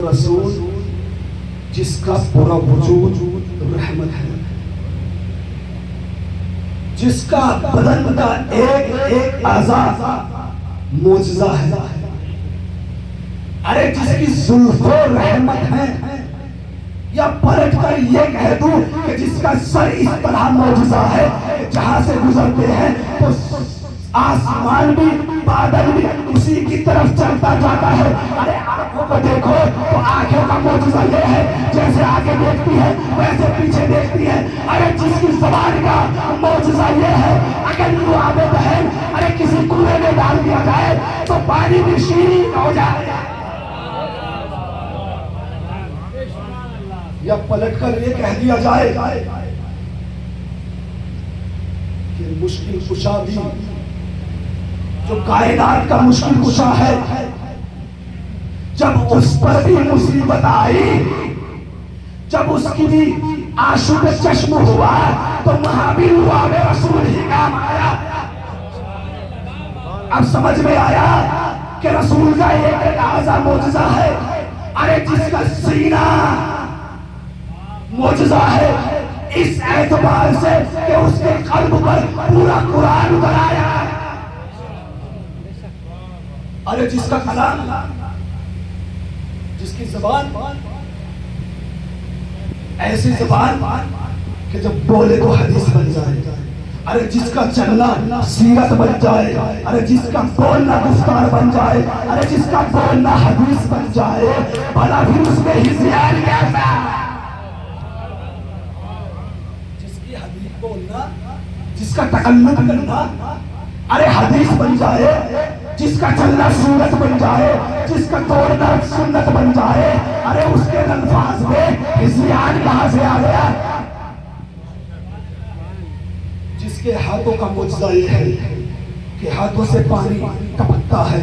रसूल जिसका पूरा वजूद रहमत है, जिसका बदन का एक एक आज़ा मोजज़ा है। अरे जिसकी जुल्फ़े रहमत है, या पलट कर ये कह दूं कि जिसका सर इस तरह मोजज़ा है, जहां से गुजरते हैं तो आसमान भी बादल भी उसी की तरफ चलता जाता है। अरे आंखों को देखो तो आंखों का मोजज़ा ये है, जैसे आगे देखती है वैसे पीछे देखती है। अरे जिसकी ज़बान का मोजज़ा ये है, अगर वो आबे बहन अरे किसी कुएं में डाल दिया जाए तो पानी भी शीरीन हो जाए। या पलटकर ये कह दिया जाए कि मुश्किल कुशा भी, जो कायनात का मुश्किल कुशा है, जब उस पर भी मुसीबत आई, जब उसकी भी आंसू पे चश्म हुआ तो महावीर हुआ में रसूल ही काम आया। अब समझ में आया कि रसूल का एक एक आज़ा मोजज़ा है। अरे जिसका सीना मोजज़ा है इस एतबार से कि उसके कल्ब पर पूरा कुरान उतर आया। अरे जिसका कलाम, जिसकी ज़बान ऐसी ज़बान कि जब बोले तो हदीस बन जाए। अरे जिसका चलना सीरत बन जाए। अरे जिसका बोलना गुफ्तार बन जाए। अरे जिसका बोलना हदीस बन जाए, भला भी उसमें ही ज़ियान कैसा। जिसकी हदीस बोलना, जिसका तकल्लुम करना अरे हदीस बन जाए, जिसका चलना सूरत बन जाए, जिसका तोड़ना सुन्नत बन जाए, अरे उसके अल्फाज में हिज़्यान कहां से आ गया। जिसके हाथों का मुजज़ा ये है कि हाथों से पानी टपकता है,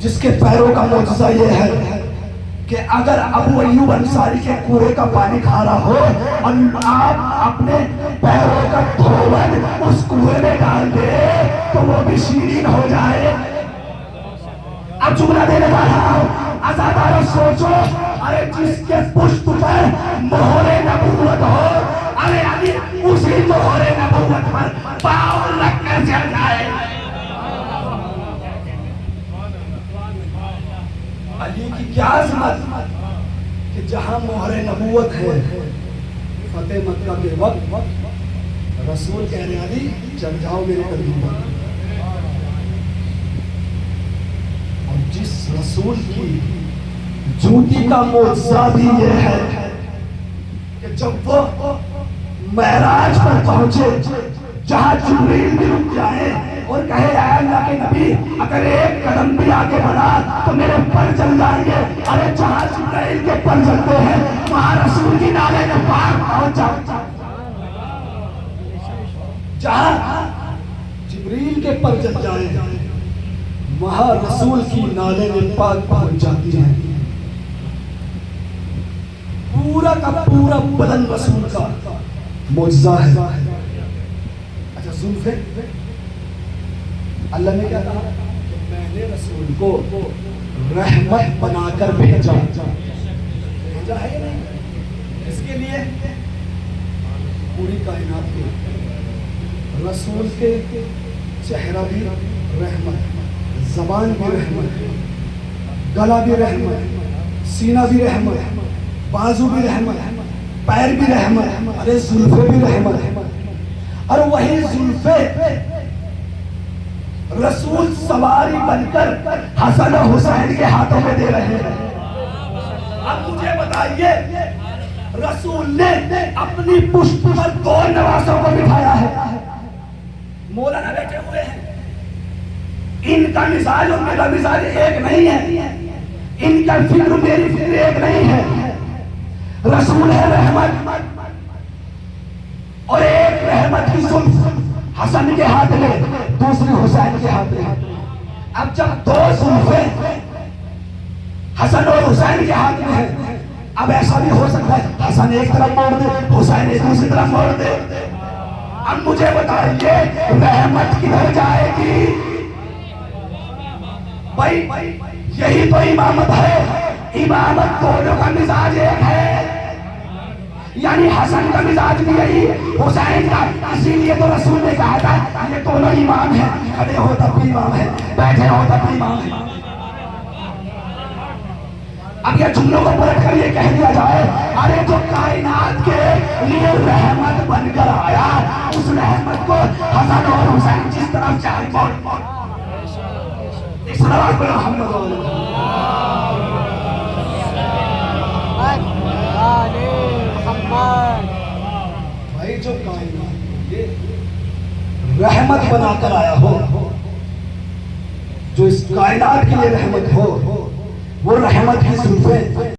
जिसके पैरों का मुजज़ा ये है कि अगर अबू अय्यूब अंसारी के कुएं का पानी खारा हो और आप अपने पैरों का धोवन उस कुएं में डाल दे तो वो भी शीरीन हो जाए। अब जुमला देने जा रहा हूं, आज़ादारों सोचो। अरे जिसके पुष्प पर मोहरे नबूवत हो, अरे अली उसी मोहरे नबूवत पर पाँव रख कर चल जाए। अली की क्या अज़मत कि जहां मोहरे नबूवत है, फतेह मक्का के वक्त रसूल कह रहे अली चल जाओ मेरे कदम पर। और जिस रसूल की जूती का मोजज़ा भी ये है कि जब वो महराज पर पहुंचे, जहां जिब्रील भी रुक जाए और कहे अल्लाह के नबी अगर एक कदम भी आगे बढ़ा तो मेरे पर जल जाएंगे। अरे जहां जिब्रील के पर जलते हैं वहां रसूल की नाले में पाक पहुंच जाओ। जहां जिब्रील के पर जल जाए वहां रसूल की नाले में पाक पहुंच जाती है। पूरा का पूरा बदन रसूल का मोजज़ा है। अच्छा जुल्फ़े, अल्लाह ने क्या कहा कि मैंने रसूल को रहमत बनाकर भेजा। भेजा है या नहीं? इसके लिए पूरी कायनात के रसूल के चेहरा भी रहमत, ज़बान भी रहमत, गला भी रहमत, सीना भी रहमत, बाजू भी रहमत, पैर भी रहमत, अरे जुल्फ़े भी रहमत। और वही जुल्फ़े रसूल सवारी बनकर हसन और हुसैन के हाथों में दे रहे हैं। अब मुझे बताइए, रसूल ने अपनी पुष्प पर दो नवासों को बिठाया है। मौलाना बैठे हुए हैं, इनका मिजाज और मेरा मिजाज एक नहीं है, इनका फिक्र मेरी फिक्र एक नहीं है। रसूल है रहमत और एक रहमत की जुल्फ हसन के हाथ में, दूसरी हुसैन के हाथ में। अब जब दो जुल्फे हसन और हुसैन के हाथ में है, अब ऐसा भी हो सकता है हसन एक तरफ मोड़ दे, हुसैन एक दूसरी तरफ मोड़ दे। अब मुझे बताइए रहमत किधर जाएगी? भाई यही तो इमामत है। इमामत दोनों का मिजाज एक है, यानी हसन का मिजाज भी यही, हुसैन का। इसीलिए तो रसूल ने कहा था ये दोनों इमाम है, खड़े हो तब भी इमाम है, बैठे हो तब भी इमाम है। अब ये जुमलों को पलट कर ये कह दिया जाए, अरे जो कायनात के लिए रहमत बनकर आया, उस रहमत को हसन और हुसैन जिस तरफ चाहे बोल इस सलावत पर भाई जो कायनात ये रहमत बनाकर आया हो, जो इस कायनात के लिए रहमत हो, वो रहमत की सुल्फे